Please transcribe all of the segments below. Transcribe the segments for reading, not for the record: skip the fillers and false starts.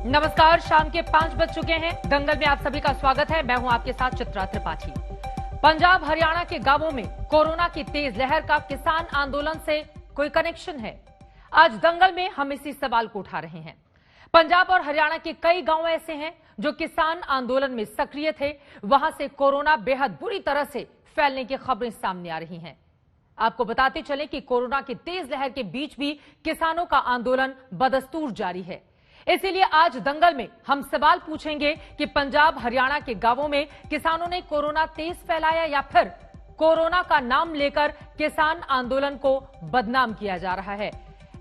नमस्कार, शाम के 5 बज चुके हैं। दंगल में आप सभी का स्वागत है। मैं हूं आपके साथ चित्रा त्रिपाठी। पंजाब हरियाणा के गांवों में कोरोना की तेज लहर का किसान आंदोलन से कोई कनेक्शन है? आज दंगल में हम इसी सवाल को उठा रहे हैं। पंजाब और हरियाणा के कई गांव ऐसे हैं जो किसान आंदोलन में सक्रिय थे। वहां से कोरोना बेहद बुरी तरह से फैलने की खबरें सामने आ रही हैं। आपको बताते चलें कि कोरोना की तेज लहर के बीच भी किसानों का आंदोलन बदस्तूर जारी है। इसीलिए आज दंगल में हम सवाल पूछेंगे कि पंजाब हरियाणा के गांवों में किसानों ने कोरोना तेज फैलाया या फिर कोरोना का नाम लेकर किसान आंदोलन को बदनाम किया जा रहा है।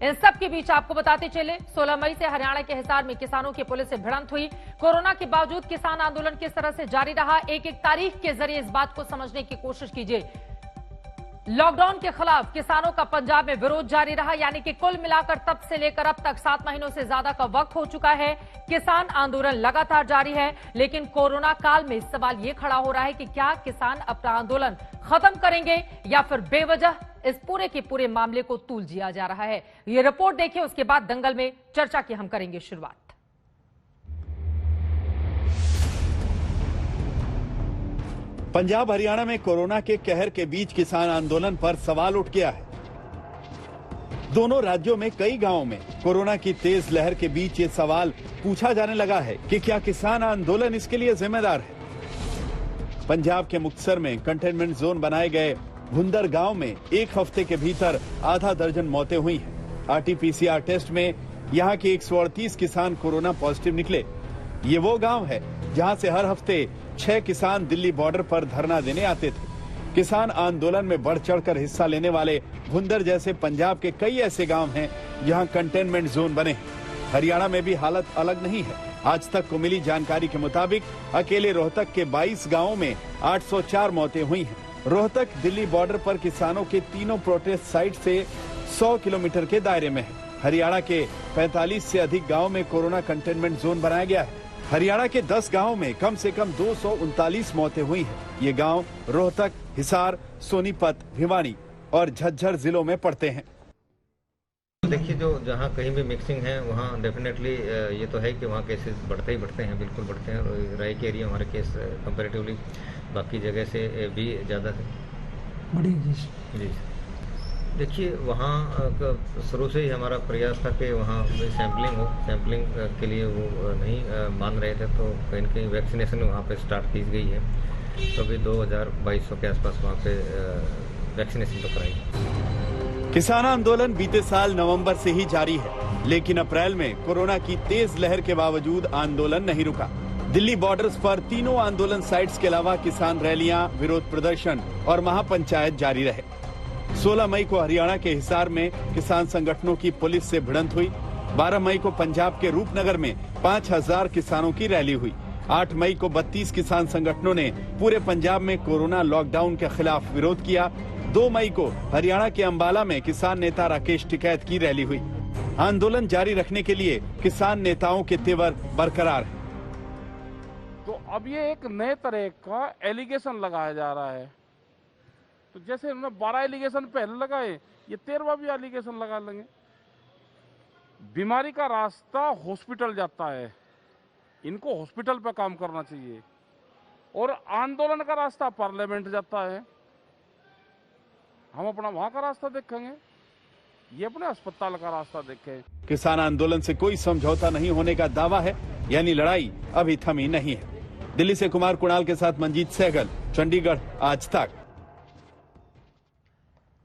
इन सब के बीच आपको बताते चले 16 मई से हरियाणा के हिसार में किसानों की पुलिस से भिड़ंत हुई। कोरोना के बावजूद किसान आंदोलन किस तरह से जारी रहा, एक एक तारीख के जरिए इस बात को समझने की कोशिश कीजिए। लॉकडाउन के खिलाफ किसानों का पंजाब में विरोध जारी रहा, यानी कि कुल मिलाकर तब से लेकर अब तक 7 महीनों से ज्यादा का वक्त हो चुका है। किसान आंदोलन लगातार जारी है, लेकिन कोरोना काल में सवाल यह खड़ा हो रहा है कि क्या किसान अपना आंदोलन खत्म करेंगे या फिर बेवजह इस पूरे के पूरे मामले को तूल दिया जा रहा है। ये रिपोर्ट देखिए, उसके बाद दंगल में चर्चा की हम करेंगे शुरुआत। पंजाब हरियाणा में कोरोना के कहर के बीच किसान आंदोलन पर सवाल उठ गया है। दोनों राज्यों में कई गांवों में कोरोना की तेज लहर के बीच ये सवाल पूछा जाने लगा है कि क्या किसान आंदोलन इसके लिए जिम्मेदार है। पंजाब के मुक्तसर में कंटेनमेंट जोन बनाए गए भुंदर गांव में एक हफ्ते के भीतर आधा दर्जन मौतें हुई हैं। आरटीपीसीआर टेस्ट में यहां के 138 किसान कोरोना पॉजिटिव निकले। ये वो गांव है जहां से हर हफ्ते 6 किसान दिल्ली बॉर्डर पर धरना देने आते थे। किसान आंदोलन में बढ़ चढ़कर हिस्सा लेने वाले भुंदर जैसे पंजाब के कई ऐसे गांव हैं जहां कंटेनमेंट जोन बने हैं। हरियाणा में भी हालत अलग नहीं है। आज तक को मिली जानकारी के मुताबिक अकेले रोहतक के 22 गांवों में 804 मौतें हुई हैं। रोहतक दिल्ली बॉर्डर पर किसानों के तीनों प्रोटेस्ट साइट से 100 किलोमीटर के दायरे में है। हरियाणा के 45 से अधिक गाँव में कोरोना कंटेनमेंट जोन बनाया गया है। हरियाणा के 10 गांवों में कम से कम 239 मौतें हुई हैं। ये गांव रोहतक, हिसार, सोनीपत, भिवानी और झज्जर जिलों में पड़ते हैं। देखिए, जो जहाँ कहीं भी मिक्सिंग है वहाँ डेफिनेटली ये तो है कि वहाँ केसेस बढ़ते ही बढ़ते हैं, बिल्कुल बढ़ते हैं। और राय के एरिया हमारे केस कंपैरेटिवली बाकी जगह से भी ज़्यादा है। जी देखिए, वहाँ शुरू से ही हमारा प्रयास था कि वहाँ सैम्पलिंग हो। सैम्पलिंग के लिए वो नहीं मान रहे थे, तो कहीं न कहीं वैक्सीनेशन वहाँ पे स्टार्ट की गई है। तो अभी 2200 के आसपास वहाँ पे वैक्सीनेशन तो कराई। किसान आंदोलन बीते साल नवंबर से ही जारी है, लेकिन अप्रैल में कोरोना की तेज लहर के बावजूद आंदोलन नहीं रुका। दिल्ली बॉर्डर्स पर तीनों आंदोलन साइट्स के अलावा किसान रैलियां, विरोध प्रदर्शन और महापंचायत जारी रहे। 16 मई को हरियाणा के हिसार में किसान संगठनों की पुलिस से भिड़ंत हुई। 12 मई को पंजाब के रूपनगर में 5000 किसानों की रैली हुई। 8 मई को 32 किसान संगठनों ने पूरे पंजाब में कोरोना लॉकडाउन के खिलाफ विरोध किया। 2 मई को हरियाणा के अंबाला में किसान नेता राकेश टिकैत की रैली हुई। आंदोलन जारी रखने के लिए किसान नेताओं के तेवर बरकरार है। तो अब ये एक नए तरह का एलिगेशन लगाया जा रहा है। तो जैसे उन्होंने 12 एलिगेशन पहले लगाए, ये 13वां भी एलिगेशन लगा लेंगे। बीमारी का रास्ता हॉस्पिटल जाता है, इनको हॉस्पिटल पे काम करना चाहिए। और आंदोलन का रास्ता पार्लियामेंट जाता है, हम अपना वहां का रास्ता देखेंगे, ये अपने अस्पताल का रास्ता देखें। किसान आंदोलन से कोई समझौता नहीं होने का दावा है, यानी लड़ाई अभी थमी नहीं है। दिल्ली से कुमार कुणाल के साथ मंजीत सहगल, चंडीगढ़, आज तक।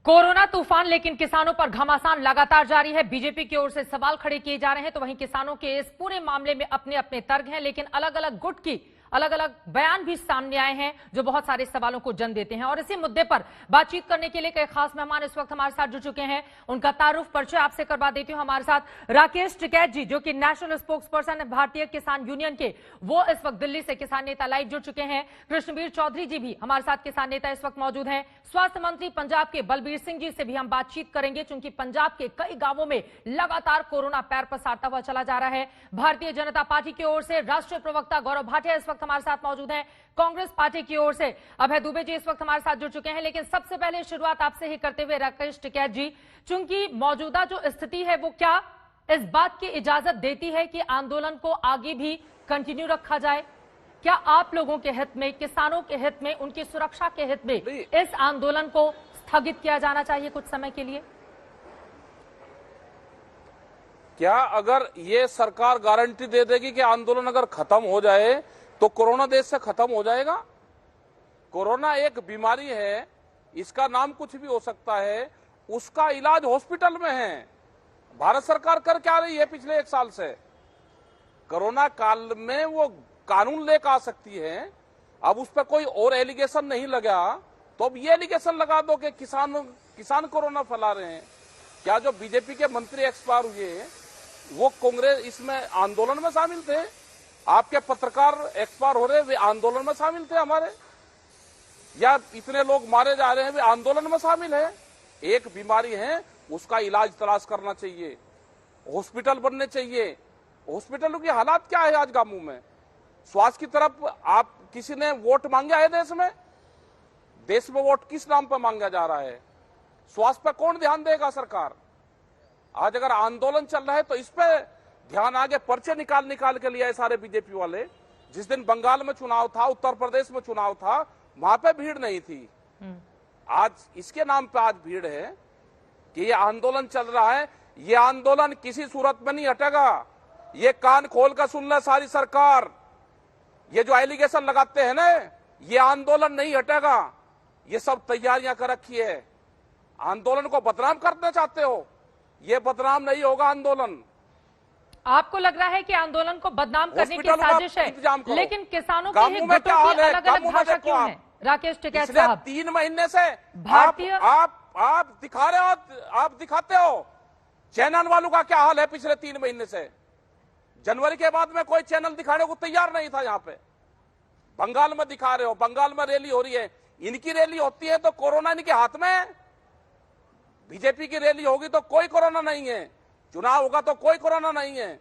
कोरोना तूफान लेकिन किसानों पर घमासान लगातार जारी है। बीजेपी की ओर से सवाल खड़े किए जा रहे हैं, तो वहीं किसानों के इस पूरे मामले में अपने अपने तर्क हैं, लेकिन अलग अलग गुट की अलग अलग बयान भी सामने आए हैं जो बहुत सारे सवालों को जन्म देते हैं। और इसी मुद्दे पर बातचीत करने के लिए कई खास मेहमान इस वक्त हमारे साथ जुड़ चुके हैं। उनका तारुफ परिचय आपसे करवा देती हूं। हमारे साथ राकेश टिकैत जी, जो कि नेशनल स्पोक्स पर्सन है भारतीय किसान यूनियन के, वो इस वक्त दिल्ली से किसान नेता लाइव जुड़ चुके हैं। कृष्णवीर चौधरी जी भी हमारे साथ किसान नेता इस वक्त मौजूद हैं। स्वास्थ्य मंत्री पंजाब के बलबीर सिंह जी से भी हम बातचीत करेंगे, क्योंकि पंजाब के कई गांवों में लगातार कोरोना पैर पसारता हुआ चला जा रहा है। भारतीय जनता पार्टी की ओर से राष्ट्रीय प्रवक्ता गौरव भाटिया इस वक्त हमारे साथ मौजूद हैं। कांग्रेस पार्टी की ओर से अभय दुबे जी इस वक्त हमारे साथ जुड़ चुके हैं। लेकिन सबसे पहले शुरुआत आपसे ही करते हुए राकेश टिकैत जी, चूंकि मौजूदा जो स्थिति है वो क्या इस बात की इजाजत देती है कि आंदोलन को आगे भी कंटिन्यू रखा जाए? क्या आप लोगों के हित में, किसानों के हित में, उनकी सुरक्षा के हित में इस आंदोलन को स्थगित किया जाना चाहिए कुछ समय के लिए? क्या अगर ये सरकार गारंटी दे देगी कि आंदोलन अगर खत्म हो जाए तो कोरोना देश से खत्म हो जाएगा? कोरोना एक बीमारी है, इसका नाम कुछ भी हो सकता है, उसका इलाज हॉस्पिटल में है। भारत सरकार कर क्या रही है पिछले 1 साल से? कोरोना काल में वो कानून लेकर आ सकती है, अब उस पर कोई और एलिगेशन नहीं लगा तो अब ये एलिगेशन लगा दो कि किसान कोरोना फैला रहे हैं। क्या जो बीजेपी के मंत्री एक्सपायर हुए वो कांग्रेस इसमें आंदोलन में शामिल थे? आपके पत्रकार एक्सपायर हो रहे वे आंदोलन में शामिल थे हमारे? या इतने लोग मारे जा रहे हैं वे आंदोलन में शामिल है? एक बीमारी है, उसका इलाज तलाश करना चाहिए, हॉस्पिटल बनने चाहिए। हॉस्पिटलों की हालात क्या है आज गांवों में? स्वास्थ्य की तरफ आप किसी ने वोट मांगा है देश में? देश में वोट किस नाम पर मांगा जा रहा है? स्वास्थ्य पर कौन ध्यान देगा सरकार? आज अगर आंदोलन चल रहा है तो इस पे ध्यान आगे पर्चे निकाल के लिया है सारे बीजेपी वाले। जिस दिन बंगाल में चुनाव था, उत्तर प्रदेश में चुनाव था, वहां पे भीड़ नहीं थी। आज इसके नाम पे आज भीड़ है कि ये आंदोलन चल रहा है। ये आंदोलन किसी सूरत में नहीं हटेगा। ये कान खोल कर सुन ले सारी सरकार, ये जो एलिगेशन लगाते हैं ना, ये आंदोलन नहीं हटेगा। ये सब तैयारियां कर रखी है। आंदोलन को बदनाम करना चाहते हो, ये बदनाम नहीं होगा आंदोलन। आपको लग रहा है कि आंदोलन को बदनाम करने की साजिश है, लेकिन किसानों के ही गुटों की अलग अलग भाषा क्यों है? राकेश टिकैत साहब, 3 महीने से भारतीय आप दिखा रहे हो, आप दिखाते हो। चैनल वालों का क्या हाल है पिछले 3 महीने से? जनवरी के बाद में कोई चैनल दिखाने को तैयार नहीं था। यहाँ पे बंगाल में दिखा रहे हो, बंगाल में रैली हो रही है। इनकी रैली होती है तो कोरोना इनके हाथ में है। बीजेपी की रैली होगी तो कोई कोरोना नहीं है, चुनाव होगा तो कोई कोरोना नहीं है।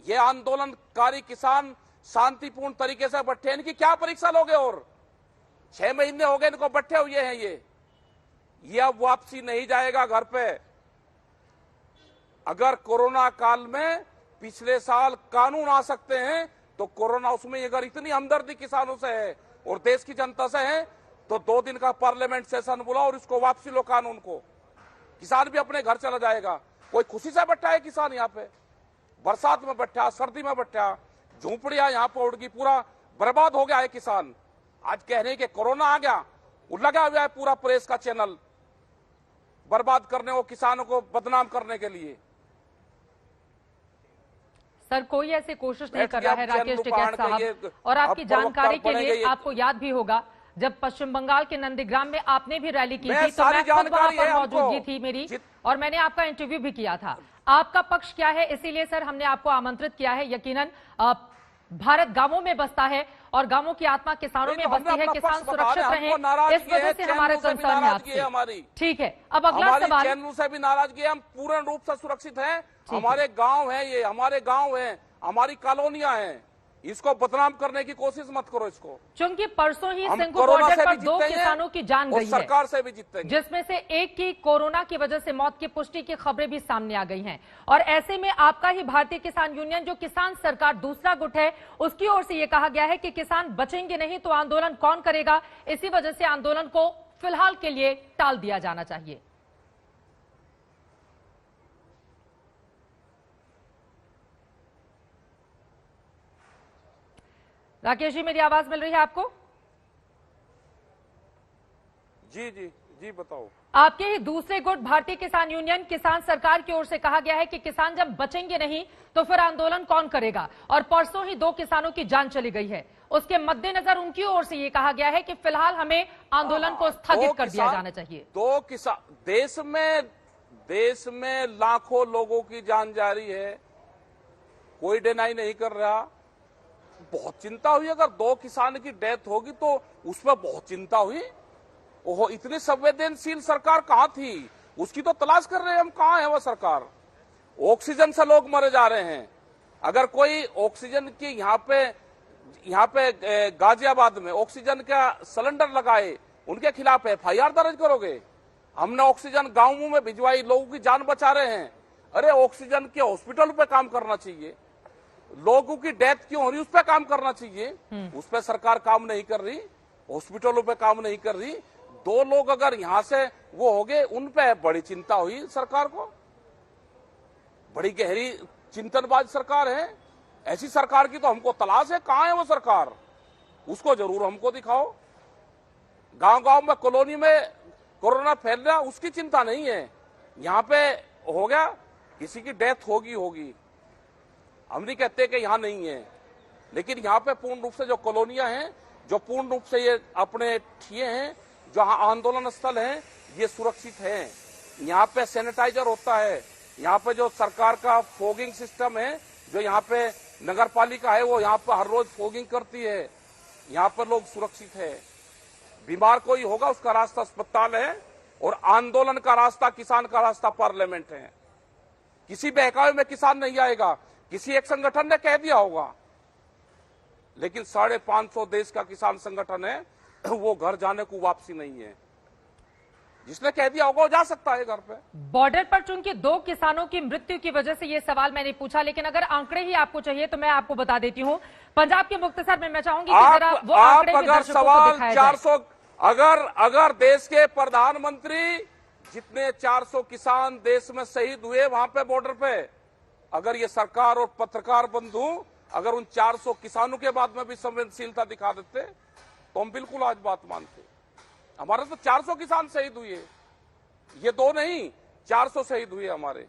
ये आंदोलनकारी किसान शांतिपूर्ण तरीके से बैठे, इनकी क्या परीक्षा लोगे? और 6 महीने हो गए इनको बैठे हुए हैं। ये अब वापसी नहीं जाएगा घर पे। अगर कोरोना काल में पिछले साल कानून आ सकते हैं तो कोरोना उसमें अगर इतनी हमदर्दी किसानों से है और देश की जनता से है तो 2 दिन का पार्लियामेंट सेशन बुलाओ और इसको वापसी लो कानून को। किसान भी अपने घर चला जाएगा। कोई खुशी से बैठा है किसान यहाँ पे? बरसात में बैठा, सर्दी में बैठा, झूंपड़ियां यहाँ पर उड़ गई, पूरा बर्बाद हो गया है किसान। आज कह रहे हैं कि कोरोना आ गया, लगा हुआ है पूरा प्रेस का चैनल बर्बाद करने को, किसानों को बदनाम करने के लिए। सर, कोई ऐसी कोशिश नहीं कर रहा है राकेश टिकैत साहब। और आपकी जानकारी के लिए आपको याद भी होगा, जब पश्चिम बंगाल के नंदीग्राम में आपने भी रैली की थी तो मैं खुद वहां पर मौजूदगी थी मेरी, और मैंने आपका इंटरव्यू भी किया था। आपका पक्ष क्या है? इसीलिए सर हमने आपको आमंत्रित किया है। यकीनन भारत गांवों में बसता है और गांवों की आत्मा किसानों में बसती है। किसान सुरक्षित रहे, इस वजह से हमारे कंसर्न है आपसे। ठीक है, अब अगला सवाल। चैनल से भी नाराजगी है, हम पूर्ण रूप से सुरक्षित हैं। हमारे गांव है, ये हमारे गांव है, हमारी कॉलोनियां हैं। इसको बदनाम करने की कोशिश मत करो इसको। चूंकि परसों ही सिंघू बॉर्डर पर 2 किसानों की जान गई है, सरकार से भी जीतेंगे, जिसमें से एक की कोरोना की वजह से मौत की पुष्टि की खबरें भी सामने आ गई हैं। और ऐसे में आपका ही भारतीय किसान यूनियन, जो किसान सरकार दूसरा गुट है, उसकी ओर से यह कहा गया है कि किसान बचेंगे नहीं तो आंदोलन कौन करेगा। इसी वजह से आंदोलन को फिलहाल के लिए टाल दिया जाना चाहिए। राकेश जी, मेरी आवाज मिल रही है आपको? जी जी जी, बताओ। आपके ही दूसरे गुट भारतीय किसान यूनियन, किसान सरकार की ओर से कहा गया है कि किसान जब बचेंगे नहीं तो फिर आंदोलन कौन करेगा। और परसों ही 2 किसानों की जान चली गई है, उसके मद्देनजर उनकी ओर से यह कहा गया है कि फिलहाल हमें आंदोलन को स्थगित कर दिया जाना चाहिए। 2 किसान, देश में लाखों लोगों की जान जा रही है, कोई डिनाई नहीं कर रहा। बहुत चिंता हुई, अगर 2 किसान की डेथ होगी तो उसमें बहुत चिंता हुई। ओहो, इतनी संवेदनशील सरकार कहां थी? उसकी तो तलाश कर रहे हैं हम, कहां है वो सरकार? ऑक्सीजन से लोग मरे जा रहे हैं। अगर कोई ऑक्सीजन की यहाँ पे गाजियाबाद में ऑक्सीजन का सिलेंडर लगाए, उनके खिलाफ FIR दर्ज करोगे? हमने ऑक्सीजन गांवों में भिजवाई, लोगों की जान बचा रहे हैं। अरे ऑक्सीजन के हॉस्पिटल पे काम करना चाहिए, लोगों की डेथ क्यों हो रही उस पर काम करना चाहिए, उस पर सरकार काम नहीं कर रही, हॉस्पिटलों पे काम नहीं कर रही। 2 लोग अगर यहां से वो हो गए, उन पे बड़ी चिंता हुई सरकार को, बड़ी गहरी चिंतनबाज सरकार है। ऐसी सरकार की तो हमको तलाश है, कहां है वो सरकार, उसको जरूर हमको दिखाओ। गांव गांव में कॉलोनी में कोरोना फैल रहा, उसकी चिंता नहीं है। यहां पे हो गया, किसी की डेथ होगी, हम नहीं कहते कि यहां नहीं है, लेकिन यहां पे पूर्ण रूप से जो कॉलोनियां हैं, जो पूर्ण रूप से ये अपने ठिए हैं, जहां आंदोलन स्थल हैं, ये सुरक्षित हैं। यहां पे सैनिटाइजर होता है, यहां पे जो सरकार का फॉगिंग सिस्टम है, जो यहां पे नगर पालिका है, वो यहां पे हर रोज फॉगिंग करती है। यहां पर लोग सुरक्षित है। बीमार कोई होगा उसका रास्ता अस्पताल है, और आंदोलन का रास्ता, किसान का रास्ता पार्लियामेंट है। किसी बहकावे में किसान नहीं आएगा, किसी एक संगठन ने कह दिया होगा, लेकिन 550 देश का किसान संगठन है, वो घर जाने को वापसी नहीं है। जिसने कह दिया होगा वो जा सकता है घर पे। बॉर्डर पर चूंकि 2 किसानों की मृत्यु की वजह से ये सवाल मैंने पूछा, लेकिन अगर आंकड़े ही आपको चाहिए तो मैं आपको बता देती हूं। पंजाब के मुख्तसर में मैं चाहूंगी कि जरा वो आंकड़े भी अगर दर्शकों को सवाल दिखाया 400 अगर देश के प्रधानमंत्री जितने 400 किसान देश में शहीद हुए वहां पे बॉर्डर पे, अगर ये सरकार और पत्रकार बंधु अगर उन 400 किसानों के बाद में भी संवेदनशीलता दिखा देते तो हम बिल्कुल आज बात मानते। हमारे तो 400 किसान शहीद हुए, ये 2 नहीं 400 शहीद हुए हमारे,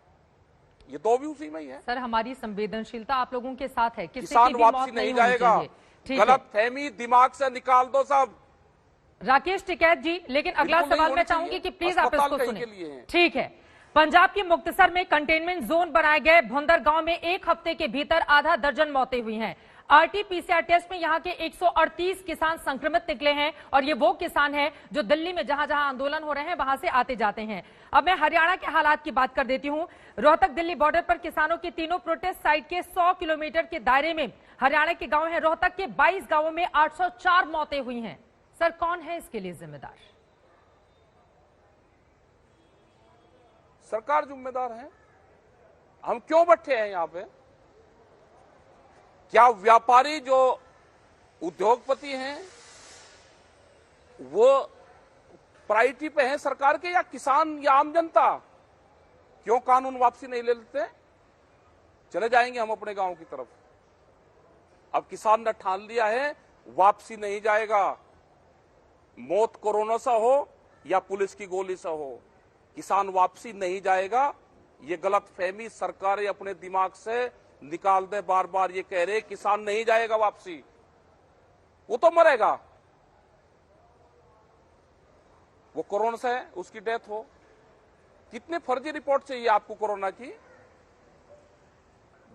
ये 2 भी उसी में ही है। सर, हमारी संवेदनशीलता आप लोगों के साथ है, किसी किसान की भी वापसी मौत नहीं होनी जाएगा, चाहिए। ठीक है गलत फहमी दिमाग से निकाल दो सब। राकेश टिकैत जी, लेकिन अगला बिल्कुल नहीं सवाल मैं होनी चाहूंगी चाहिए। कि प्लीज आप अस्पताल इसको कहीं सुने। के लिए हैं। ठीक है, पंजाब के मुक्तसर में कंटेनमेंट जोन बनाए गए भुंदर गांव में 1 हफ्ते के भीतर आधा दर्जन मौतें हुई हैं। आरटी-पीसीआर टेस्ट में यहां के 138 किसान संक्रमित निकले हैं, और ये वो किसान हैं जो दिल्ली में जहां जहां आंदोलन हो रहे हैं वहां से आते जाते हैं। अब मैं हरियाणा के हालात की बात कर देती हूं। रोहतक दिल्ली बॉर्डर पर किसानों की तीनों प्रोटेस्ट साइट के 100 किलोमीटर के दायरे में हरियाणा के गांव हैं। रोहतक के 22 गांवों में 804 मौतें हुई हैं। सर, कौन है इसके लिए जिम्मेदार? सरकार जिम्मेदार है। हम क्यों बैठे हैं यहां पे? क्या व्यापारी जो उद्योगपति हैं वो प्रायोरिटी पे हैं सरकार के, या किसान या आम जनता? क्यों कानून वापसी नहीं ले लेते? चले जाएंगे हम अपने गांव की तरफ। अब किसान ने ठान लिया है वापसी नहीं जाएगा, मौत कोरोना से हो या पुलिस की गोली से हो, किसान वापसी नहीं जाएगा। ये गलत फहमी सरकार अपने दिमाग से निकाल दे। बार बार ये कह रहे किसान नहीं जाएगा वापसी, वो तो मरेगा, वो कोरोना से उसकी डेथ हो। कितनी फर्जी रिपोर्ट चाहिए आपको कोरोना की?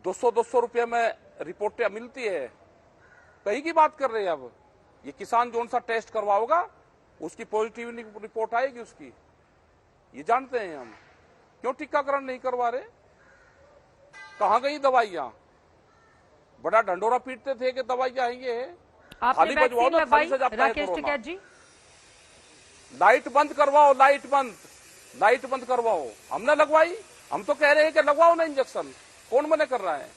200 रुपये में रिपोर्टें मिलती है, कहीं की बात कर रहे हैं। अब ये किसान जो सा टेस्ट करवाओगा उसकी पॉजिटिव रिपोर्ट आएगी उसकी, ये जानते हैं हम। क्यों टीकाकरण नहीं करवा रहे? कहां गई दवाइयां? बड़ा ढंडोरा पीटते थे कि दवाइयां आएंगे, आपने वैक्सीन लगवाई राकेश टिकैत जी? लाइट बंद करवाओ, लाइट बंद करवाओ। हमने लगवाई, हम तो कह रहे हैं कि लगवाओ ना इंजेक्शन, कौन मना कर रहा है?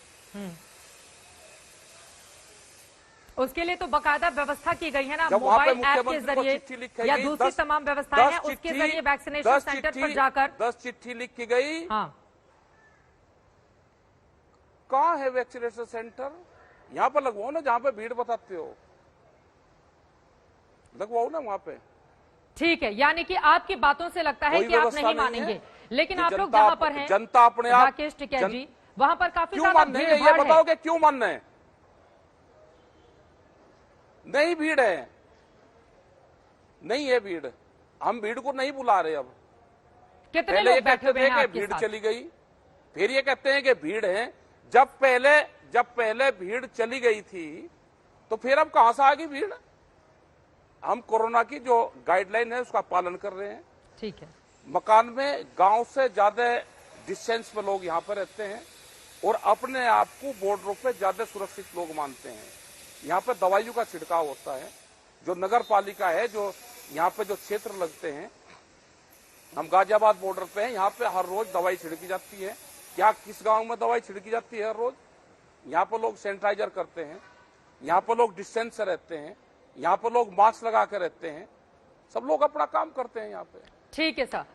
उसके लिए तो बकायदा व्यवस्था की गई है ना, जब वहां पे मोबाइल ऐप के जरिए या दूसरी तमाम व्यवस्थाएं हैं, उसके जरिए वैक्सीनेशन सेंटर पर जाकर 10 चिट्ठी लिख की गई। हाँ, कहां है वैक्सीनेशन सेंटर? यहां पर लगवाओ ना, जहां पे भीड़ बताते हो, लगवाओ ना वहां पे। ठीक है, यानी कि आपकी बातों से लगता है कि आप नहीं मानेंगे, लेकिन आप लोग जहां पर हैं, जनता अपने आप, राकेश टिकैत जी, वहां पर काफी क्यों ज्यादा मानने भीड़ है? ये बताओ कि क्यों मानना है? नहीं भीड़ है, नहीं है भीड़, हम भीड़ को नहीं बुला रहे। अब कितने पहले ये लोग बैठे कहते हुए थे हैं कि आपके भीड़ साथ? चली गई, फिर ये कहते हैं कि भीड़ है। जब पहले भीड़ चली गई थी तो फिर अब कहां से आ गई भीड़? हम कोरोना की जो गाइडलाइन है उसका पालन कर रहे हैं। ठीक है, मकान में गांव से ज्यादा डिस्टेंस पे लोग यहां पर रहते हैं और अपने आप को बॉर्डरों पे ज्यादा सुरक्षित लोग मानते हैं। यहाँ पे दवाइयों का छिड़काव होता है, जो नगर पालिका है, जो यहाँ पे जो क्षेत्र लगते हैं, हम गाजियाबाद बॉर्डर पे हैं, यहाँ पे हर रोज दवाई छिड़की जाती है, क्या किस गांव में दवाई छिड़की जाती है हर रोज? यहाँ पर लोग सैनिटाइजर करते हैं, यहाँ पर लोग डिस्टेंस से रहते हैं, यहाँ पर लोग मास्क लगा कर रहते हैं, सब लोग अपना काम करते हैं यहाँ पे। ठीक है सर,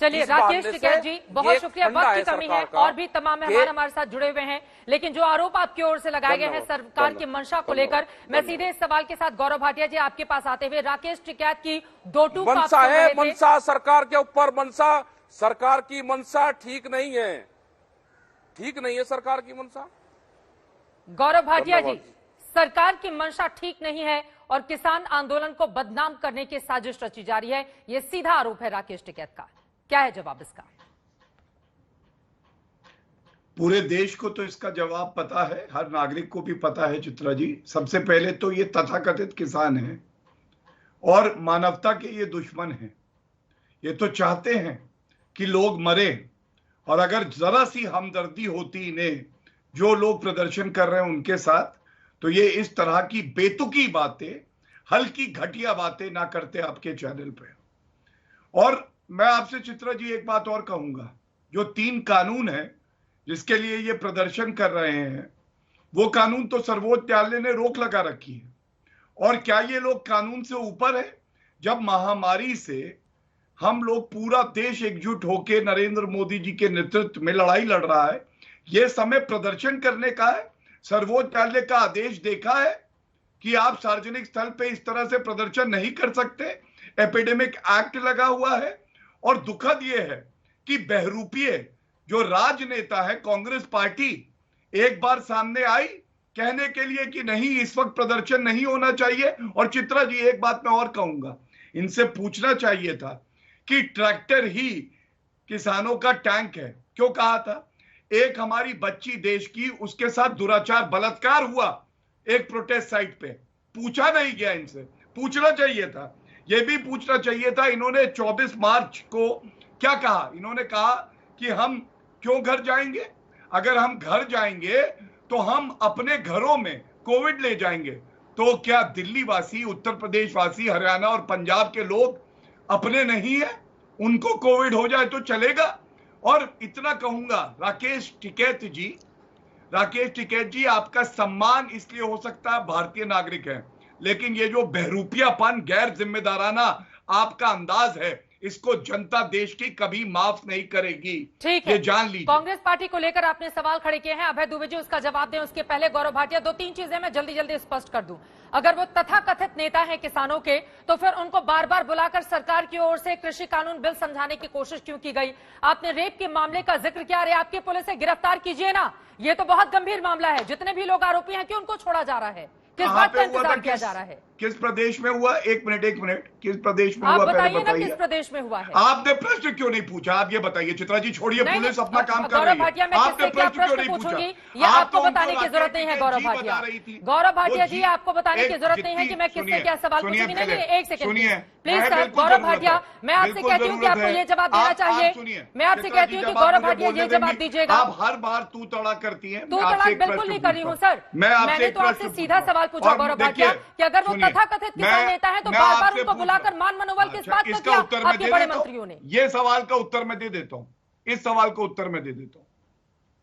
चलिए इस राकेश बहाने टिकैत से जी, बहुत ये शुक्रिया। फंडा वक्त की है कमी है सरकार का और भी तमाम मेहमान हमारे साथ जुड़े हुए हैं, लेकिन जो आरोप आपकी ओर से लगाए गए हैं धन्यवाद, सरकार की मंशा को लेकर, मैं धन्यवाद। सीधे इस सवाल के साथ गौरव भाटिया जी आपके पास आते हुए, राकेश टिकैत की दो टूक आप मनसा सुन है, रहे थे। मनसा सरकार के ऊपर, मनसा सरकार की मनसा ठीक नहीं है, ठीक नहीं है सरकार की मनसा। गौरव भाटिया जी, धन्यवाद। सरकार की मंशा ठीक नहीं है और किसान आंदोलन को बदनाम करने की साजिश रची जा रही है, यह सीधा आरोप है राकेश टिकैत का। क्या है जवाब इसका? पूरे देश को तो इसका जवाब पता है, हर नागरिक को भी पता है चित्रा जी। सबसे पहले तो ये तथाकथित किसान हैं और मानवता के ये दुश्मन हैं। ये तो चाहते हैं कि लोग मरे, और अगर जरा सी हमदर्दी होती इन्हें जो लोग प्रदर्शन कर रहे हैं उनके साथ, तो ये इस तरह की बेतुकी बातें, हल्की घटिया बातें ना करते आपके चैनल पे। और मैं आपसे चित्रा जी एक बात और कहूंगा, जो 3 कानून है जिसके लिए ये प्रदर्शन कर रहे हैं, वो कानून तो सर्वोच्च न्यायालय ने रोक लगा रखी है। और क्या ये लोग कानून से ऊपर है? जब महामारी से हम लोग पूरा देश एकजुट होकर नरेंद्र मोदी जी के नेतृत्व में लड़ाई लड़ रहा है, यह समय प्रदर्शन करने का है। सर्वोच्च न्यायालय का आदेश देखा है कि आप सार्वजनिक स्थल पे इस तरह से प्रदर्शन नहीं कर सकते, एपिडेमिक एक्ट लगा हुआ है। और दुखद यह है कि बहरूपीय जो राजनेता है कांग्रेस पार्टी, एक बार सामने आई कहने के लिए कि नहीं इस वक्त प्रदर्शन नहीं होना चाहिए। और चित्रा जी एक बात मैं और कहूंगा, इनसे पूछना चाहिए था कि ट्रैक्टर ही किसानों का टैंक है, क्यों कहा था? एक हमारी बच्ची देश की, उसके साथ दुराचार बलात्कार हुआ एक प्रोटेस्ट साइट पे, पूछा नहीं गया इनसे। पूछना चाहिए था, यह भी पूछना चाहिए था। इन्होंने 24 मार्च को क्या कहा? इन्होंने कहा कि हम क्यों घर जाएंगे? अगर हम घर जाएंगे तो हम अपने घरों में कोविड ले जाएंगे। तो क्या दिल्ली वासी, उत्तर प्रदेश वासी, हरियाणा और पंजाब के लोग अपने नहीं है? उनको कोविड हो जाए तो चलेगा? और इतना कहूंगा राकेश टिकैत जी, आपका सम्मान इसलिए हो सकता है भारतीय नागरिक है, लेकिन ये जो बहरूपियापन, गैर जिम्मेदाराना आपका अंदाज है, इसको जनता देश की कभी माफ नहीं करेगी। ठीक है, ये जान लीजिए। कांग्रेस पार्टी को लेकर आपने सवाल खड़े किए हैं, अभय दुबे जी उसका जवाब दें उसके पहले गौरव भाटिया 2-3 चीजें मैं जल्दी जल्दी स्पष्ट कर दूं। अगर वो तथाकथित नेता है किसानों के, तो फिर उनको बार बार बुलाकर सरकार की ओर से कृषि कानून बिल समझाने की कोशिश क्यों की गई? आपने रेप के मामले का जिक्र किया, अरे आपकी पुलिस से गिरफ्तार कीजिए ना, ये तो बहुत गंभीर मामला है। जितने भी लोग आरोपी हैं क्यों उनको छोड़ा जा रहा है? किस बात का इंतजार किया जा रहा है? किस प्रदेश में हुआ? एक मिनट, किस प्रदेश में आप हुआ? बताइए ना, किस प्रदेश में हुआ है? आपने प्रश्न क्यों नहीं पूछा? आप ये बताइए चित्रा जी, छोड़िए, पुलिस अपना काम कर गौरव रही भाटिया, है। मैं आपने किससे क्या प्रश्न क्यों प्रश्न नहीं पूछा? पूछूंगी ये आपको तो बताने उनको की जरूरत नहीं है गौरव जी भाटिया। बता रही थी। गौरव भाटिया वो जी, आपको बताने की जरूरत नहीं है कि मैं किससे क्या सवाल सुनिए पूछूंगी। नहीं, पहले, एक सेकंड सुनिए, प्लीज है, सर। बिल्कुल गौरव जरूरत भाटिया, है। मैं आपसे बिल्कुल कहती हूँ कि जरूरत आपको है। ये जवाब देना आप चाहिए। सुनिए, मैं आपसे चित्रा कहती जी, हूँ कि जब गौरव आप मुझे भाटिया बोलने ये जवाब देंगी, दीजिएगा। आप हर बार तू तड़ा करती हैं। तू मैं आपसे तड़ाक एक बिल्कुल प्रश्न नहीं कर रही हूँ पूछता सर। मैं आपसे मैंने एक तो आपसे प्रश्न सीधा पूछता सवाल पूछा और गौरव देखिए, भाटिया कि अगर वो सुनिए, तथाकथित किसान नेता है तो मैं बार बार आपसे उनको पूछ बुलाकर रहा मान मनोबल किस बात का इसका किया उत्तर मैं आपके दे बड़े देता हूं। मंत्रियों ने? ये सवाल का उत्तर मैं दे देता हूं, इस सवाल का उत्तर मैं दे देता हूं।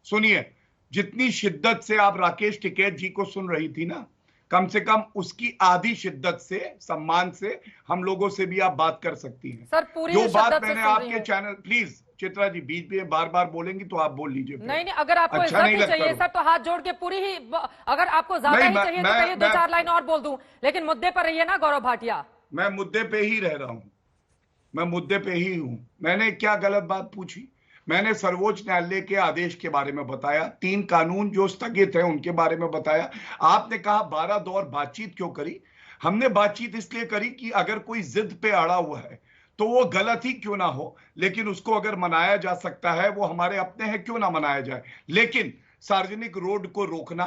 सुनिए, जितनी शिद्दत से आप राकेश टिकैत जी को सुन रही थी ना, कम से कम उसकी आधी शिद्दत से, सम्मान से हम लोगों से भी आप बात कर सकती हैं। सर पूरी जो शिद्दत बात से मैंने सुन रही आपके हूं। चैनल, प्लीज चित्रा जी बीच में बार बार बोलेंगी तो आप बोल लीजिए। नहीं, अगर आपको अच्छा इज्जत नहीं ही लगता चाहिए तो। सर, तो हाथ जोड़ के पूरी ही, अगर आपको ज्यादा नहीं, ही चाहिए तो कहिए 2-4 लाइन और बोल दूं, लेकिन मुद्दे पर रहिए ना गौरव भाटिया। मैं मुद्दे पे ही रह रहा हूं, मैं मुद्दे पे ही हूं। मैंने क्या गलत बात पूछी? मैंने सर्वोच्च न्यायालय के आदेश के बारे में बताया, 3 कानून जो स्थगित है उनके बारे में बताया। आपने कहा 12 दौर बातचीत क्यों करी? हमने बातचीत इसलिए करी कि अगर कोई जिद पे अड़ा हुआ है तो वो गलत ही क्यों ना हो, लेकिन उसको अगर मनाया जा सकता है, वो हमारे अपने हैं, क्यों ना मनाया जाए। लेकिन सार्वजनिक रोड को रोकना,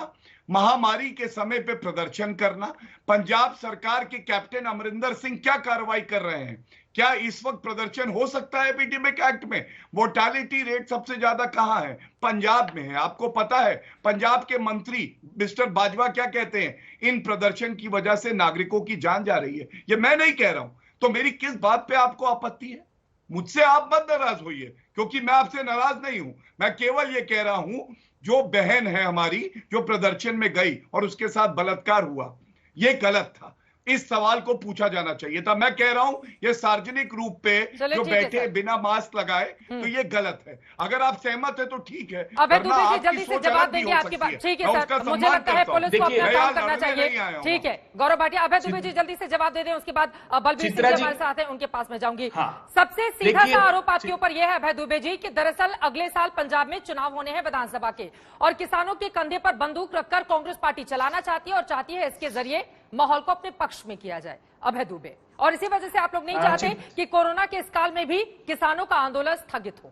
महामारी के समय पे प्रदर्शन करना, पंजाब सरकार के कैप्टन अमरिंदर सिंह क्या कार्रवाई कर रहे हैं? क्या इस वक्त प्रदर्शन हो सकता है? एपिडेमिक एक्ट में मोर्टालिटी रेट सबसे ज्यादा कहां है? पंजाब में है। आपको पता है पंजाब के मंत्री मिस्टर बाजवा क्या कहते हैं? इन प्रदर्शन की वजह से नागरिकों की जान जा रही है। ये मैं नहीं कह रहा हूं, तो मेरी किस बात पे आपको आपत्ति है? मुझसे आप मत नाराज होइए, क्योंकि मैं आपसे नाराज नहीं हूं। मैं केवल ये कह रहा हूं, जो बहन है हमारी जो प्रदर्शन में गई और उसके साथ बलात्कार हुआ, ये गलत था। इस सवाल को पूछा जाना चाहिए था। मैं कह रहा हूं ये सार्वजनिक रूप पे जो बैठे बिना मास्क लगाए, तो ये गलत है। अगर आप सहमत है तो ठीक है, अभय दुबे जी जल्दी से जवाब देंगे आपकी बात। ठीक है सर, मुझे लगता है पुलिस को अपना काम करना चाहिए। ठीक है गौरव भाटिया, अभय दुबे जी जल्दी से जवाब दे दें, उसके बाद बलबीर सिंह हमारे साथ हैं, उनके पास में जाऊंगी। सबसे सीधा सा आरोप आपके ऊपर यह है अभय दुबे जी कि दरअसल अगले साल पंजाब में चुनाव होने हैं विधानसभा के, और किसानों के कंधे पर बंदूक रखकर कांग्रेस पार्टी चलाना चाहती है और चाहती है इसके जरिए माहौल को अपने पक्ष में किया जाए। अभय दुबे, और इसी वजह से आप लोग नहीं चाहते कि कोरोना के इस काल में भी किसानों का आंदोलन स्थगित हो।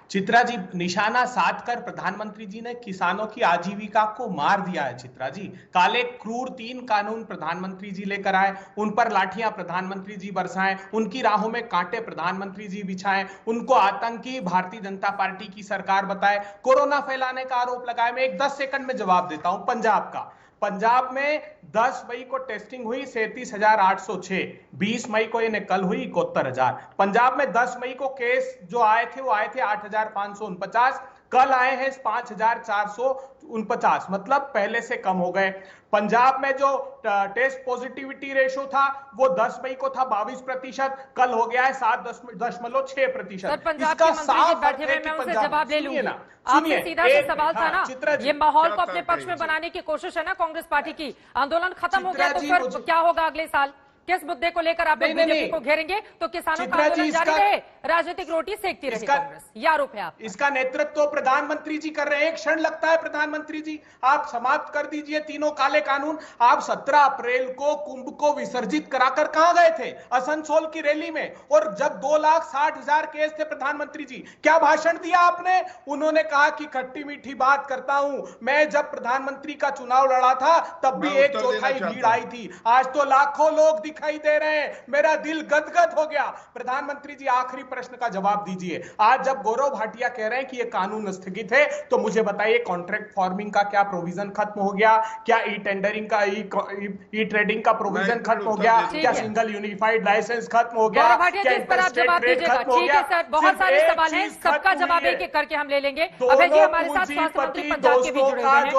चित्रा जी, निशाना साधकर प्रधानमंत्री जी ने किसानों की आजीविका को मार दिया है। चित्रा जी, काले क्रूर 3 कानून प्रधानमंत्री जी लेकर आए, उन पर लाठियां प्रधानमंत्री जी बरसाएं, उनकी राहों में कांटे प्रधानमंत्री जी बिछाएं, उनको आतंकी भारतीय जनता पार्टी की सरकार बताए, कोरोना फैलाने का आरोप लगाए। मैं एक 10 सेकंड में जवाब देता हूं। पंजाब में 10 मई को टेस्टिंग हुई 37,806, 20 मई को ये कल हुई 71,000। पंजाब में 10 मई को केस जो आए थे वो आए थे 8,549, कल आए हैं 5,449, मतलब पहले से कम हो गए। पंजाब में जो टेस्ट पॉजिटिविटी रेशो था वो 10 मई को था 22%, कल हो गया है 7.6%। पंजाब के मंत्री जी बैठे हुए, मैं उनसे जवाब ले लूंगी। आपसे सीधा सा सवाल था ना, ये माहौल को अपने पक्ष में बनाने की कोशिश है ना कांग्रेस पार्टी की। आंदोलन खत्म हो गया तो फिर क्या होगा अगले साल? किस मुद्दे को लेकर आप बीजेपी को घेरेंगे? तो किसानों का आंदोलन जारी रहे, राजनीतिक रोटी सेकती रहे कांग्रेस, ये आरोप है आप। इसका नेतृत्व तो प्रधानमंत्री जी कर रहे हैं। एक क्षण लगता है प्रधानमंत्री जी, आप समाप्त कर दीजिए तीनों काले कानून। आप 17 अप्रैल को कुंभ को विसर्जित कराकर कहां गए थे? असनसोल की रैली में। और जब 2,60,000 केस थे प्रधानमंत्री जी, क्या भाषण दिया आपने? उन्होंने कहा कि खट्टी मीठी बात करता हूं। मैं जब प्रधानमंत्री का चुनाव लड़ा था तब भी 1/4 भीड़ आई थी, आज तो लाखों लोग दिखाई दे रहे हैं। मेरा दिल गदगद हो गया। प्रधानमंत्री जी, आखिरी प्रश्न का जवाब दीजिए। आज जब गौरव भाटिया कह रहे हैं कि यह कानून स्थगित है, तो मुझे बताइए कॉन्ट्रैक्ट फार्मिंग का क्या प्रोविजन खत्म हो गया? क्या ई टेंडरिंग का ई ट्रेडिंग का प्रोविजन खत्म हो गया? क्या सिंगल यूनिफाइड लाइसेंस खत्म हो गया? क्या इस पर आप जवाब दीजिएगा? ठीक है सर, बहुत सारे सवाल हैं, सबका जवाब एक एक करके हम ले लेंगे। अभय जी हमारे साथ स्वास्थ्य मंत्री पंजाब के भी जुड़े हुए हैं,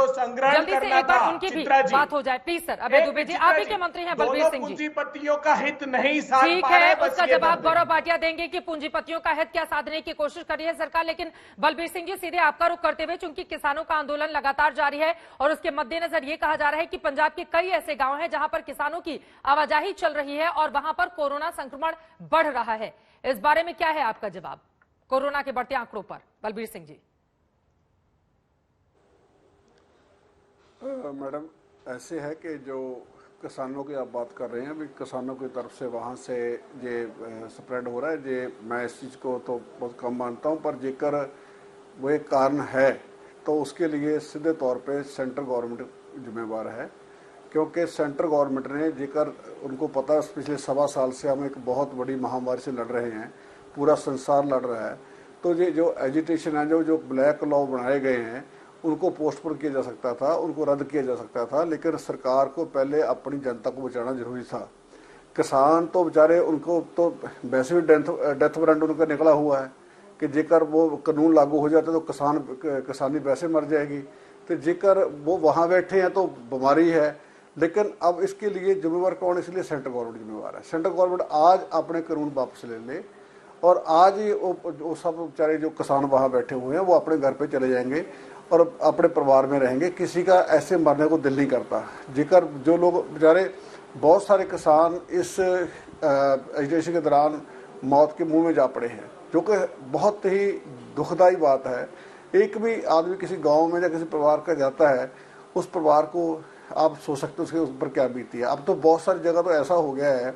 जल्दी से एक बार उनकी भी बात हो जाए प्लीज सर। अभय दुबे जी, आप ही के मंत्री हैं बलबीर सिंह जी। का हित नहीं साध ठीक है, उसका जवाब गौरव भाटिया देंगे कि पूंजीपतियों का हित क्या साधने की कोशिश कर रही है सरकार। लेकिन बलबीर सिंह जी, सीधे आपका रुख करते हुए, चूंकि किसानों का आंदोलन लगातार जारी है और उसके मद्देनजर ये कहा जा रहा है कि पंजाब के कई ऐसे गांव हैं जहां पर किसानों की आवाजाही चल रही है और वहां पर कोरोना संक्रमण बढ़ रहा है, इस बारे में क्या है आपका जवाब कोरोना के बढ़ते आंकड़ों पर? बलबीर सिंह जी। मैडम, ऐसे है कि जो किसानों की आप बात कर रहे हैं, अभी किसानों की तरफ से वहाँ से ये स्प्रेड हो रहा है, ये मैं इस चीज़ को तो बहुत कम मानता हूँ, पर जेकर वो एक कारण है तो उसके लिए सीधे तौर पे सेंट्रल गवर्नमेंट जिम्मेवार है। क्योंकि सेंट्रल गवर्नमेंट ने जेकर उनको पता पिछले 1.25 साल से हम एक बहुत बड़ी महामारी से लड़ रहे हैं, पूरा संसार लड़ रहा है, तो ये जो एजिटेशन है, जो ब्लैक लॉ बनाए गए हैं, उनको पोस्टपोन किया जा सकता था, उनको रद्द किया जा सकता था। लेकिन सरकार को पहले अपनी जनता को बचाना जरूरी था। किसान तो बेचारे, उनको तो वैसे भी डेथ वारंट उनका निकला हुआ है कि जेकर वो कानून लागू हो जाता तो किसानी वैसे मर जाएगी। तो जेकर वो वहाँ बैठे हैं तो बीमारी है, लेकिन अब इसके लिए जिम्मेवार कौन? इसलिए सेंट्रल गवर्नमेंट जिम्मेवार है। सेंट्रल गवर्नमेंट आज अपने कानून वापस ले ले और आज ही वो सब बेचारे जो किसान वहाँ बैठे हुए हैं वो अपने घर पे चले जाएंगे और अपने परिवार में रहेंगे। किसी का ऐसे मरने को दिल नहीं करता। जेकर जो लोग बेचारे, बहुत सारे किसान इस एजिटेशन के दौरान मौत के मुंह में जा पड़े हैं, जो कि बहुत ही दुखदाई बात है। एक भी आदमी किसी गांव में या किसी परिवार का जाता है, उस परिवार को आप सोच सकते हो उसके ऊपर क्या बीती है। अब तो बहुत सारी जगह तो ऐसा हो गया है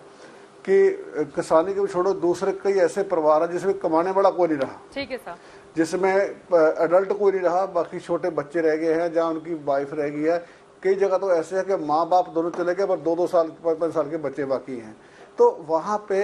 कि किसानी के भी छोड़ो, दूसरे कई ऐसे परिवार है जिसमें कमाने वाला कोई नहीं रहा। ठीक है सर। जिसमें एडल्ट कोई नहीं रहा, बाकी छोटे बच्चे रह गए हैं, जहाँ उनकी वाइफ रह गई है। कई जगह तो ऐसे है कि माँ बाप दोनों चले गए, पर 2-2 साल 5-5 साल के बच्चे बाकी हैं। तो वहाँ पे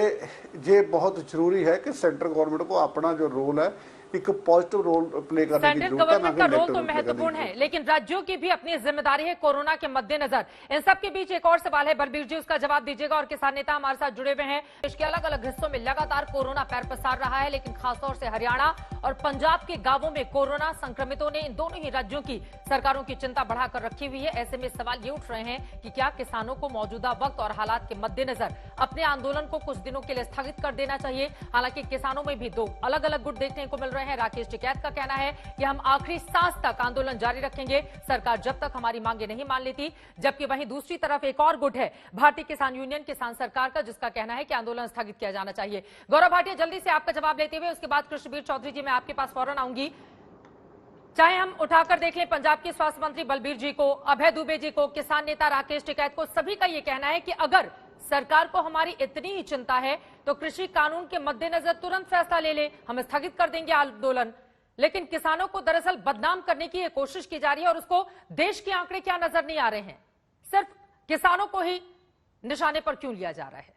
ये बहुत जरूरी है कि सेंट्रल गवर्नमेंट को अपना जो रोल है एक पॉजिटिव रोल प्ले करने की सेंट्रल जरूरत है, गवर्नमेंट का रोल तो नेगेटिव प्ले महत्वपूर्ण करने की है, लेकिन राज्यों की भी अपनी जिम्मेदारी है कोरोना के मद्देनजर। इन सब के बीच एक और सवाल है, बलबीर जी उसका जवाब दीजिएगा। और किसान नेता हमारे साथ जुड़े हुए हैं। देश के अलग अलग हिस्सों में लगातार कोरोना पैर पसार रहा है, लेकिन खासतौर से हरियाणा और पंजाब के गांवों में कोरोना संक्रमितों ने इन दोनों ही राज्यों की सरकारों की चिंता बढ़ाकर रखी हुई है। ऐसे में सवाल ये उठ रहे हैं कि क्या किसानों को मौजूदा वक्त और हालात के मद्देनजर अपने आंदोलन को कुछ दिनों के लिए स्थगित कर देना चाहिए। हालांकि किसानों में भी दो अलग अलग गुट देखने को मिल रहे हैं। राकेश टिकैत का कहना है कि हम आखिरी सांस तक आंदोलन जारी रखेंगे, सरकार जब तक हमारी मांगे नहीं मान लेती। जबकि वहीं दूसरी तरफ एक और गुट है भारतीय किसान यूनियन किसान सरकार का, जिसका कहना है कि आंदोलन स्थगित किया जाना चाहिए। गौरव भाटिया, जल्दी से आपका जवाब लेते हुए उसके बाद कृष्णबीर चौधरी जी मैं आपके पास फौरन आऊंगी। चाहे हम उठाकर देख लें पंजाब के स्वास्थ्य मंत्री बलबीर जी को, अभय दुबे जी को, किसान नेता राकेश टिकैत को, सभी का यह कहना है कि अगर सरकार को हमारी इतनी ही चिंता है तो कृषि कानून के मद्देनजर तुरंत फैसला ले ले, हम स्थगित कर देंगे आंदोलन। लेकिन किसानों को दरअसल बदनाम करने की यह कोशिश की जा रही है और उसको देश के आंकड़े क्या नजर नहीं आ रहे हैं, सिर्फ किसानों को ही निशाने पर क्यों लिया जा रहा है?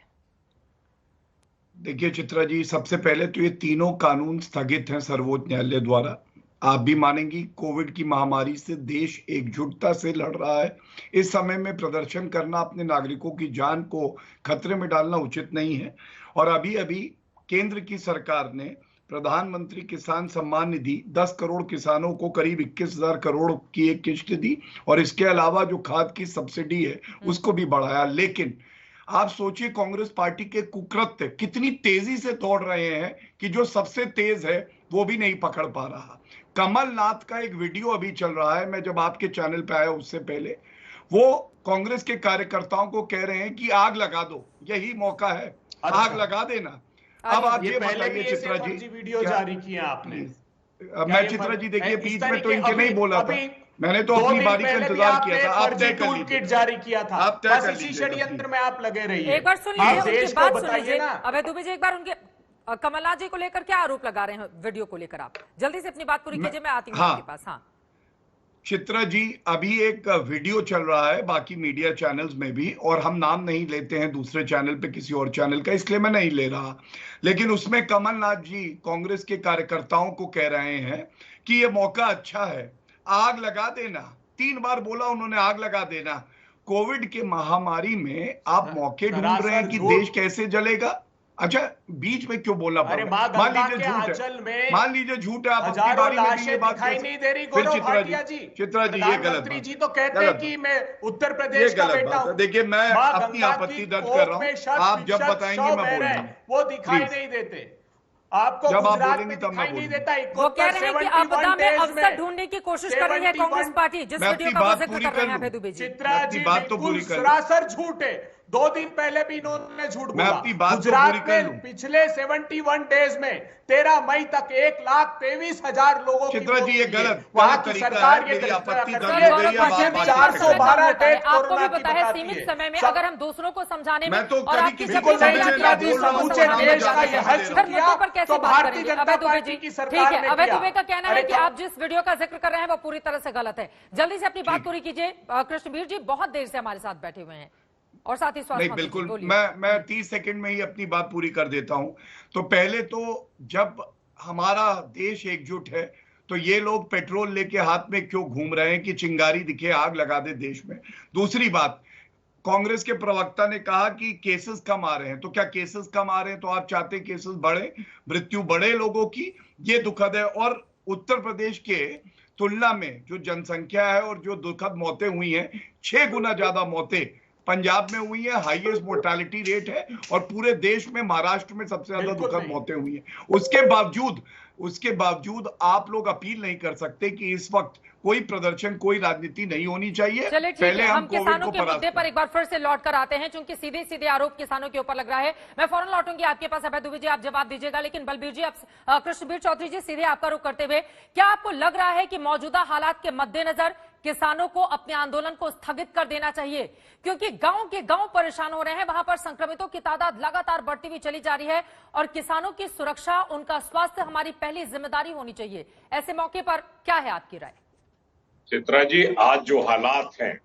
देखिए चित्रा जी, सबसे पहले तो ये तीनों कानून स्थगित हैं सर्वोच्च न्यायालय द्वारा। आप भी मानेंगी कोविड की महामारी से देश एकजुटता से लड़ रहा है। इस समय में प्रदर्शन करना, अपने नागरिकों की जान को खतरे में डालना उचित नहीं है। और अभी अभी केंद्र की सरकार ने प्रधानमंत्री किसान सम्मान निधि 10 करोड़ किसानों को करीब 21,000 करोड़ की एक किश्त दी और इसके अलावा जो खाद की सब्सिडी है उसको भी बढ़ाया। लेकिन आप सोचिए कांग्रेस पार्टी के कुकृत्य कितनी तेजी से दौड़ रहे हैं कि जो सबसे तेज है वो भी नहीं पकड़ पा रहा। कमलनाथ का एक वीडियो अभी चल रहा है, मैं जब आपके चैनल पे आया उससे पहले, वो कांग्रेस के कार्यकर्ताओं को कह रहे हैं कि आग लगा दो, यही मौका है, आग लगा देना। अब आप ये बताइए चित्रा जी, वीडियो जारी किया आपने? मैं चित्रा जी देखिए बीच में तो इनके नहीं बोला था, मैंने तो अपनी बारी का इंतजार किया था। आप तय कर लीजिए, जारी किया था, आप तय कर इसी षड्यंत्र में आप लगे रहिए। एक बार सुन लीजिए, उनकी बात सुन लीजिए। अभय दुबे जी, एक बार उनके कमलनाथ जी को लेकर क्या आरोप लगा रहे हैं वीडियो को लेकर? आप जल्दी से अपनी बात पूरी कीजिए, मैं आती हूँ आपके पास। हाँ चित्रा जी, अभी एक वीडियो चल रहा है बाकी मीडिया चैनल्स में भी, और हम नाम नहीं लेते हैं दूसरे चैनल पे किसी और चैनल का, इसलिए मैं नहीं ले रहा, लेकिन उसमें कमलनाथ जी कांग्रेस के कार्यकर्ताओं को कह रहे हैं कि ये मौका अच्छा है, आग लगा देना। 3 बार बोला उन्होंने, आग लगा देना। कोविड के महामारी में आप मौके ढूंढ रहे हैं कि देश कैसे जलेगा। अच्छा, बीच में क्यों बोलना पड़ा? मान लीजिए झूठ है, मान लीजिए झूठ है, आप अपनी बारी में भी ये बात नहीं दे रही। फिर चित्रा जी ये गलत बात, जी तो कहते हैं कि मैं उत्तर प्रदेश का बेटा हूं। देखिए मैं अपनी आपत्ति दर्ज कर रहा हूं, आप जब बताएंगे मैं बोलूंगा। वो दिखाई नहीं देते आपको, जब आप गुजरात बोलेंगे में तब मैं दिखाई नहीं बोलूंगा। देता। वो कह रहे हैं कि आपदा में अवसर ढूंढने की कोशिश कर रही है कांग्रेस पार्टी, जिस वीडियो का वो जिक्र कर रहे हैं अभय दुबे जी। चित्रा जी बिल्कुल सरासर झूठ है। 2 दिन पहले भी इन्होंने झूठ बोला। गुजरात में पिछले 71 डेज में 13 मई तक 1,23,000 लोगों की चित्रा जी ये गलत वहां की सरकार ये 412 डेथ आपको भी पता है सीमित समय में अगर हम दूसरों को समझाने में तो और आपकी जब समूचे देश का ये हश्र किया पर कैसे तो बात भारतीय करेंगे? जनता अभय दुबे पार्टी जी, की ठीक सरकार है, ने अभय किया। दुबे का कहना है कि आप जिस वीडियो का जिक्र कर रहे हैं वो पूरी तरह से गलत है। जल्दी से अपनी बात पूरी कीजिए। कृष्णबीर जी बहुत देर से हमारे साथ बैठे हुए हैं और साथ ही स्वास्थ्य नहीं, बिल्कुल मैं 30 सेकंड में ही अपनी बात पूरी कर देता हूं। तो पहले तो जब हमारा देश एकजुट है तो ये लोग पेट्रोल लेके हाथ में क्यों घूम रहे हैं कि चिंगारी दिखे, आग लगा दे देश में। दूसरी बात, कांग्रेस के प्रवक्ता ने कहा कि केसेस कम आ रहे हैं, तो क्या केसेस कम आ रहे हैं तो आप चाहते केसेस बढ़े, मृत्यु बढ़े लोगों की? ये दुखद है। और उत्तर प्रदेश के तुलना में जो जनसंख्या है और जो दुखद मौतें हुई हैं, 6 गुना ज्यादा मौतें पंजाब में हुई है, हाईएस्ट मोर्टालिटी रेट है, और पूरे देश में महाराष्ट्र में सबसे ज्यादा दुखद मौतें हुई हैं। उसके बावजूद आप लोग अपील नहीं कर सकते कि इस वक्त कोई प्रदर्शन, कोई राजनीति नहीं होनी चाहिए। चलिए पहले हम किसानों के मुद्दे पर एक बार फिर से लौट कर आते हैं, क्योंकि सीधे सीधे आरोप किसानों के ऊपर लग रहा है। मैं फौरन लौटूंगी आपके पास अभय दुबे जी, आप जवाब दीजिएगा। लेकिन बलबीर जी, कृष्णबीर चौधरी जी, सीधे आपका रुख करते हुए, क्या आपको लग रहा है कि मौजूदा हालात के मद्देनजर किसानों को अपने आंदोलन को स्थगित कर देना चाहिए? क्योंकि गांव के गांव परेशान हो रहे हैं, वहां पर संक्रमितों की तादाद लगातार बढ़ती हुई चली जा रही है और किसानों की सुरक्षा, उनका स्वास्थ्य हमारी पहली जिम्मेदारी होनी चाहिए। ऐसे मौके पर क्या है आपकी राय? चित्रा जी, आज जो हालात हैं,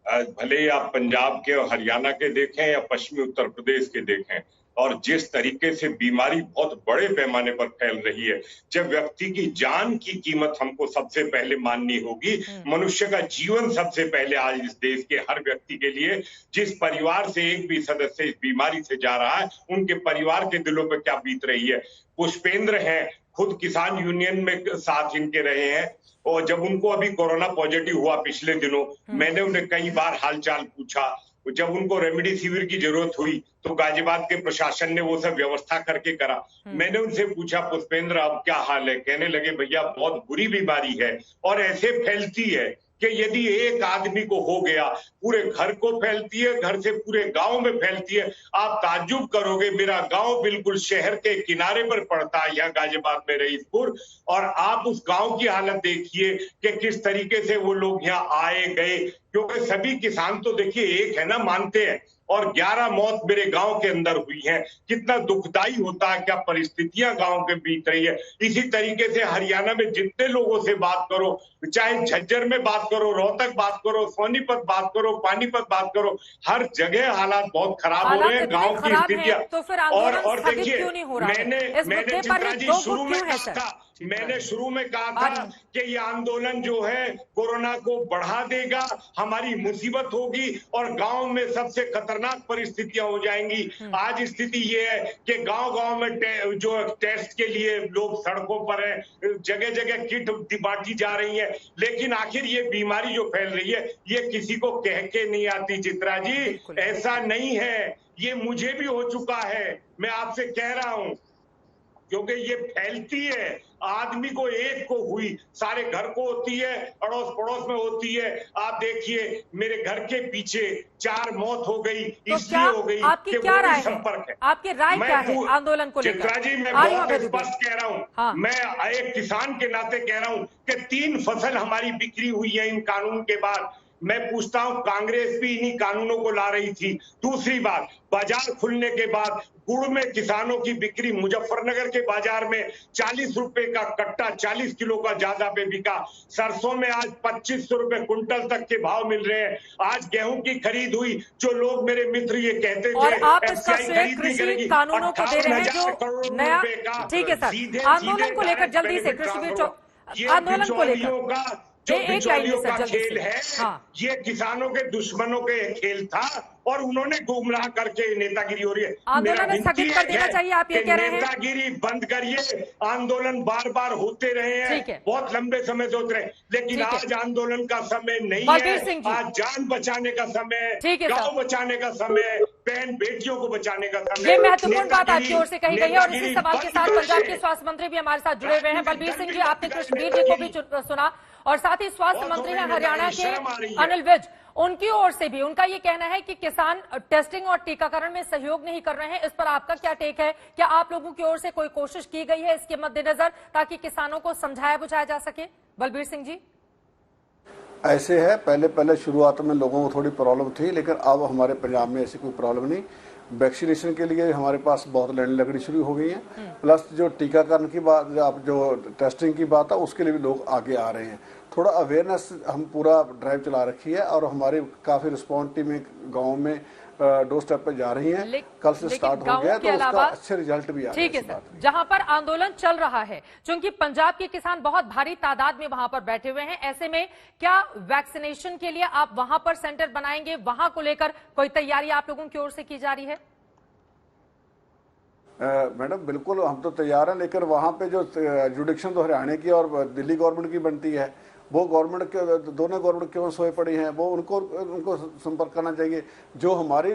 भले ही आप पंजाब के और हरियाणा के देखें या पश्चिमी उत्तर प्रदेश के देखें, और जिस तरीके से बीमारी बहुत बड़े पैमाने पर फैल रही है, जब व्यक्ति की जान की कीमत हमको सबसे पहले माननी होगी, मनुष्य का जीवन सबसे पहले आज इस देश के हर व्यक्ति के लिए, जिस परिवार से एक भी सदस्य इस बीमारी से जा रहा है, उनके परिवार के दिलों पर क्या बीत रही है। पुष्पेंद्र हैं, खुद किसान यूनियन में साथ इनके रहे हैं, और जब उनको अभी कोरोना पॉजिटिव हुआ पिछले दिनों, मैंने उन्हें कई बार हालचाल पूछा। जब उनको रेमडेसिविर की जरूरत हुई तो गाजियाबाद के प्रशासन ने वो सब व्यवस्था करके करा। मैंने उनसे पूछा, पुष्पेंद्र अब क्या हाल है? कहने लगे, भैया बहुत बुरी बीमारी है और ऐसे फैलती है कि यदि एक आदमी को हो गया पूरे घर को फैलती है, घर से पूरे गांव में फैलती है। आप ताज्जुब करोगे, मेरा गांव बिल्कुल शहर के किनारे पर पड़ता है, यहाँ गाजियाबाद में रईसपुर, और आप उस गांव की हालत देखिए कि किस तरीके से वो लोग यहाँ आए गए, क्योंकि सभी किसान तो देखिए एक है ना, मानते हैं, और 11 मौत मेरे गांव के अंदर हुई हैं। कितना दुखदाई होता है, क्या परिस्थितियां गांव के बीत रही है। इसी तरीके से हरियाणा में जितने लोगों से बात करो, चाहे झज्जर में बात करो, रोहतक बात करो, सोनीपत बात करो, पानीपत बात करो, हर जगह हालात बहुत खराब हो रहे हैं, गांव की स्थितियां। तो फिर और देखिए, मैंने चित्रा जी शुरू में कहा था, मैंने शुरू में कहा था कि ये आंदोलन जो है कोरोना को बढ़ा देगा, हमारी मुसीबत होगी और गांव में सबसे खतरनाक परिस्थितियां हो जाएंगी। आज स्थिति ये है कि गांव-गांव में जो टेस्ट के लिए लोग सड़कों पर हैं, जगह जगह किट बांटी जा रही है, लेकिन आखिर ये बीमारी जो फैल रही है ये किसी को कह के नहीं आती। चित्रा जी, ऐसा नहीं है, ये मुझे भी हो चुका है, मैं आपसे कह रहा हूं, क्योंकि ये फैलती है। आदमी को एक को हुई, सारे घर को होती है, अड़ोस पड़ोस में होती है। आप देखिए, मेरे घर के पीछे 4 मौत हो गई, तो इसलिए हो गई आपकी कि क्या राय है? संपर्क है। आपकी राय क्या है आंदोलन को लेकर? चित्रा जी, मैं बहुत स्पष्ट कह रहा हूँ, हाँ। मैं एक किसान के नाते कह रहा हूँ कि 3 फसल हमारी बिक्री हुई है इन कानून के बाद। मैं पूछता हूं, कांग्रेस भी इन्हीं कानूनों को ला रही थी। दूसरी बात, बाजार खुलने के बाद गुड़ में किसानों की बिक्री मुजफ्फरनगर के बाजार में 40 रुपए का कट्टा, 40 किलो का ज्यादा पे बिका। सरसों में आज 2500 रुपए कुंटल तक के भाव मिल रहे हैं। आज गेहूं की खरीद हुई, जो लोग मेरे मित्र ये कहते और थे आप इसका श्रेय कृषि कानूनों को दे रहे हैं जो नया, ठीक है सर, आंदोलन को लेकर जल्दी से कृषि आंदोलन को लेकर एक लाइन में सर खेल है। हाँ। ये किसानों के दुश्मनों के खेल था और उन्होंने गुमराह करके नेतागिरी हो रही है। आंदोलन स्थगित कर देना चाहिए, आप ये कह रहे हैं? नेतागिरी बंद करिए, आंदोलन बार बार होते रहे हैं, बहुत लंबे समय से होते रहे, लेकिन आज आंदोलन का समय नहीं है। आज जान बचाने का समय, गांव बचाने का समय, बहन बेटियों को बचाने का समय। ये महत्वपूर्ण बात आपकी ओर से कही गई है और इसी सवाल के साथ पंजाब के स्वास्थ्य मंत्री भी हमारे साथ जुड़े हुए हैं। बलबीर सिंह जी, आपने कृष्णवीर जी को भी सुना और साथ ही स्वास्थ्य मंत्री हैं हरियाणा के अनिल विज, उनकी ओर से भी उनका ये कहना है कि किसान टेस्टिंग और टीकाकरण में सहयोग नहीं कर रहे हैं। इस पर आपका क्या टेक है? क्या आप लोगों की ओर से कोई कोशिश की गई है इसके मद्देनजर ताकि किसानों को समझाया बुझाया जा सके? बलबीर सिंह जी, ऐसे है, पहले शुरुआत में लोगों को थोड़ी प्रॉब्लम थी, लेकिन अब हमारे पंजाब में ऐसी कोई प्रॉब्लम नहीं। वैक्सीनेशन के लिए हमारे पास बहुत लाइन लगनी शुरू हो गई है, प्लस जो टीकाकरण की बात, जो टेस्टिंग की बात है, उसके लिए भी लोग आगे आ रहे हैं। थोड़ा अवेयरनेस हम पूरा ड्राइव चला रखी है और हमारी काफी रिस्पॉन्स टीमें गाँव में डोर स्टेप पे जा रही हैं। कल से स्टार्ट हो गया, तो उसका अच्छे रिजल्ट भी आ रहे हैं। ठीक है सर, जहां पर आंदोलन चल रहा है, क्योंकि पंजाब के किसान बहुत भारी तादाद में वहां पर बैठे हुए हैं, ऐसे में क्या वैक्सीनेशन के लिए आप वहां पर सेंटर बनाएंगे? वहां को लेकर कोई तैयारी आप लोगों की ओर से की जा रही है? मैडम बिल्कुल, हम तो तैयार हैं, लेकिन वहाँ पे जो जुडिक्शन तो हरियाणा की और दिल्ली गवर्नमेंट की बनती है, वो गवर्नमेंट के दोनों गवर्नमेंट क्यों सोए पड़ी हैं, वो उनको संपर्क करना चाहिए। जो हमारी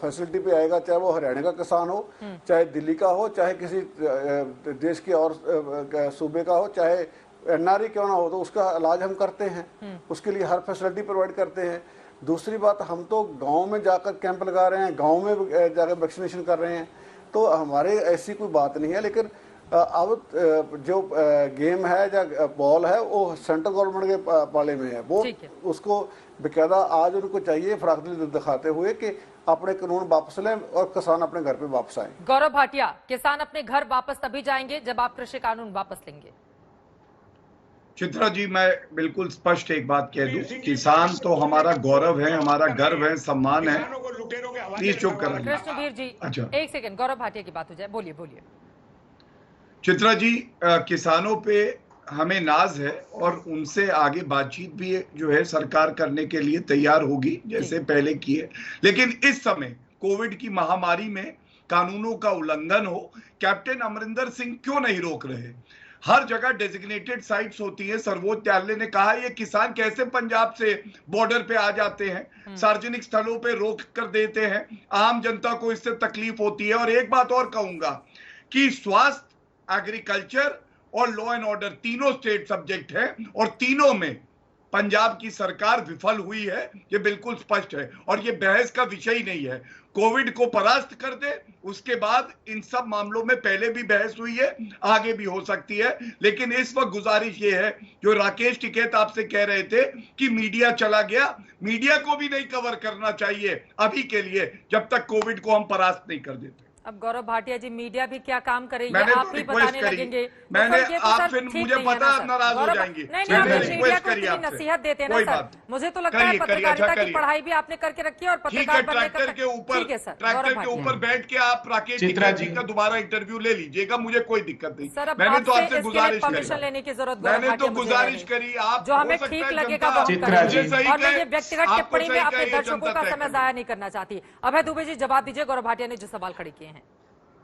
फैसिलिटी पे आएगा, चाहे वो हरियाणा का किसान हो, चाहे दिल्ली का हो, चाहे किसी देश के और सूबे का हो, चाहे एनआरई क्यों ना हो, तो उसका इलाज हम करते हैं, उसके लिए हर फैसिलिटी प्रोवाइड करते हैं। दूसरी बात, हम तो गांव में जाकर कैंप लगा रहे हैं, गांव में जाकर वैक्सीनेशन कर रहे हैं, तो हमारे ऐसी कोई बात नहीं है। लेकिन अब जो गेम है या बॉल है, वो सेंट्रल गवर्नमेंट के पाले में है, वो उसको बेकायदा आज उनको चाहिए फराखदिली दिखाते हुए कि अपने कानून वापस लें और किसान अपने घर पे वापस आए। गौरव भाटिया, किसान अपने घर वापस तभी जाएंगे जब आप कृषि कानून वापस लेंगे। चित्रा जी, मैं बिल्कुल स्पष्ट एक बात कह दूं, किसान तो हमारा गौरव है, हमारा गर्व है, सम्मान है, लुटेरों के हवाले प्लीज चुप करवा कराइए। कृष्णवीर जी, अच्छा। एक सेकंड, गौरव भाटिया की बात हो जाए, बोलिए बोलिए। चित्रा जी, किसानों पे हमें नाज है और उनसे आगे बातचीत भी जो है सरकार करने के लिए तैयार होगी, जैसे पहले की है। लेकिन इस समय कोविड की महामारी में कानूनों का उल्लंघन हो, कैप्टन अमरिंदर सिंह क्यों नहीं रोक रहे? हर जगह डेजिग्नेटेड साइट्स होती है। सर्वोच्च न्यायालय ने कहा ये किसान कैसे पंजाब से बॉर्डर पे आ जाते हैं, सार्वजनिक स्थलों पे रोक कर देते हैं, आम जनता को इससे तकलीफ होती है। और एक बात और कहूंगा कि स्वास्थ्य, एग्रीकल्चर और लॉ एंड ऑर्डर तीनों स्टेट सब्जेक्ट है और तीनों में पंजाब की सरकार विफल हुई है, ये बिल्कुल स्पष्ट है और ये बहस का विषय ही नहीं है। कोविड को परास्त कर दे, उसके बाद इन सब मामलों में पहले भी बहस हुई है, आगे भी हो सकती है। लेकिन इस वक्त गुजारिश ये है, जो राकेश टिकैत आपसे कह रहे थे कि मीडिया चला गया, मीडिया को भी नहीं कवर करना चाहिए अभी के लिए, जब तक कोविड को हम परास्त नहीं कर देते। अब गौरव भाटिया जी, मीडिया भी क्या काम करेगी, मैंने आप ही बताने लगेंगे। मैंने तो ये तो आप सर फिर ठीक मुझे नहीं है पता ना आप सर। नाराज हो गौरव- जाएंगी। नहीं मैंने आप मीडिया रिक्वेस्ट को करी इतनी आपसे। नसीहत देते हैं ना कोई सर। बात। मुझे तो लगता है करिए, करिए, पत्रकारिता अच्छा की करिए। पढ़ाई भी आपने करके रखी है और ठीक है, पत्रकार बनने का ट्रैक्टर के ऊपर, ठीक है सर। ट्रैक्टर गौरव के भाटिया। ऊपर बैठ के आप राकेश चित्रा टिकैत जी जी का दोबारा इंटरव्यू ले लीजिएगा, मुझे कोई दिक्कत नहीं। सर, अब मैंने तो आपसे आपसे इसके लिए गुजारिश परमिशन करी, लेने की जरूरत गौरव मैंने तो भाटिया मुझे गुजारिश नहीं। करी। आप जो हमें हो सकता ठीक है लगेगा जनता वो हम चित्रा जी। करेंगे। सही और मैं कहे, ये व्यक्तिगत आपको टिप्पणी में सही अपने कहे, ये दर्शकों जनता का तय समय करे। जाया नहीं करना चाहती। अभय दुबे जी, जवाब दीजिए गौरव भाटिया ने जो सवाल खड़े किए हैं।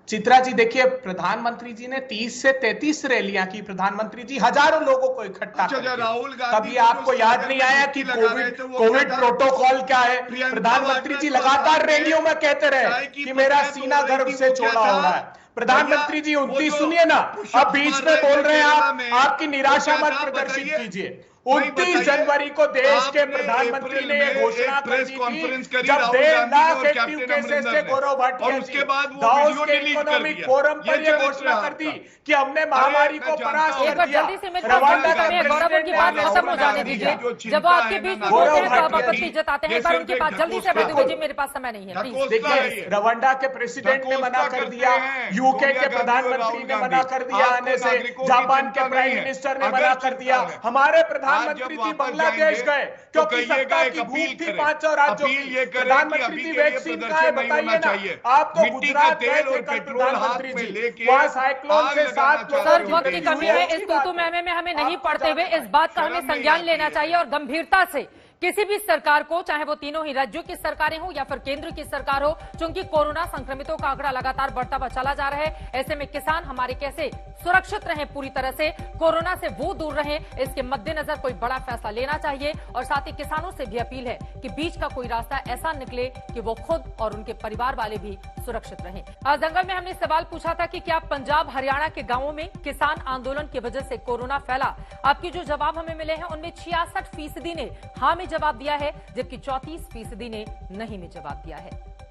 चित्रा जी देखिए, प्रधानमंत्री जी ने 30 से 33 रैलियां की। प्रधानमंत्री जी हजारों लोगों को इकट्ठा अच्छा, करके। राहुल गांधी कभी को आपको जो याद सागर नहीं में आया डुबकी कि लगा रहे थे, वो कोविड क्या था? प्रोटोकॉल क्या है? प्रियंका प्रधानमंत्री वाड्रा जी को लगातार आपने रैलियों में कहते चाय रहे की कि मेरा पत्तियां सीना तोड़ रही गर्व थी, से वो क्या चौड़ा हो था? रहा है। प्रधानमंत्री जी वो 29 जो सुनिए ना, पुशअप अब बीच मार में रहे बोल थे रहे हैं केरला आप, में, आपकी निराशा वो क्या मत था? प्रदर्शित बताइए। कीजिए। भाई 29 बताइए, जनवरी को देश के आपने प्रधानमंत्री अप्रैल ने यह में घोषणा एक कर प्रेस दी कॉन्फ्रेंस थी करी जब राहुल 1.5 गांधी लाख और एक्टिव कैप्टन केसेस अमरिंदर थे ने। गौरव भाटिया और उसके जी। बाद वो दावोस वीडियो के डिलीट कर इकोनॉमिक दिया। फोरम पर ये यह चरित्र घोषणा है कर दी आपका। कि हमने महामारी मैं को जानता परास्त हूं। एक कर बार दिया। जल्दी से मेरे रवांडा पास का गौरव उनकी बात प्रेसिडेंट खत्म हो ने जाने घोषणा दीजिए। की। जब वो आपके बीच में बोलते हैं तो आप भाटिया आपत्ति जताते हैं। एक बार उनकी बात जल्दी से, अभय दुबे जी, मेरे पास समय नहीं है, प्लीज। देखिए, रवांडा के प्रेसिडेंट ने मना कर दिया, यूके के प्रधानमंत्री ने मना कर दिया आने से, जापान के प्राइम मिनिस्टर ने मना कर दिया, हमारे प्रधानमंत्री जी बांग्लादेश गए क्योंकि सत्ता की भूख थी 5 राज्यों की। प्रधानमंत्री जी वैक्सीन का है बताइए ना। आप तो गुजरात गए थे कल प्रधानमंत्री जी, वहां साइक्लोन से 7 लोगों सर, की वक्त की मृत्यु कमी हुई। है, इस तूतु महमे में हमें नहीं पढ़ते हुए इस बात का हमें संज्ञान लेना चाहिए और गंभीरता से किसी भी सरकार को, चाहे वो तीनों ही राज्यों की सरकारें हो या फिर केंद्र की सरकार हो, क्योंकि कोरोना संक्रमितों का आंकड़ा लगातार बढ़ता हुआ चला जा रहा है। ऐसे में किसान हमारे कैसे सुरक्षित रहें, पूरी तरह से कोरोना से वो दूर रहें, इसके मद्देनजर कोई बड़ा फैसला लेना चाहिए। और साथ ही किसानों से भी अपील है कि बीच का कोई रास्ता ऐसा निकले कि वो खुद और उनके परिवार वाले भी सुरक्षित रहें। आज दंगल में हमने सवाल पूछा था कि क्या पंजाब हरियाणा के गांवों में किसान आंदोलन की वजह से कोरोना फैला। आपकी जो जवाब हमें मिले हैं उनमें 66% ने हाँ में जवाब दिया है, जबकि 34% ने नहीं में जवाब दिया है।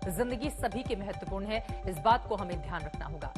जिंदगी सभी की महत्वपूर्ण है, इस बात को हमें ध्यान रखना होगा।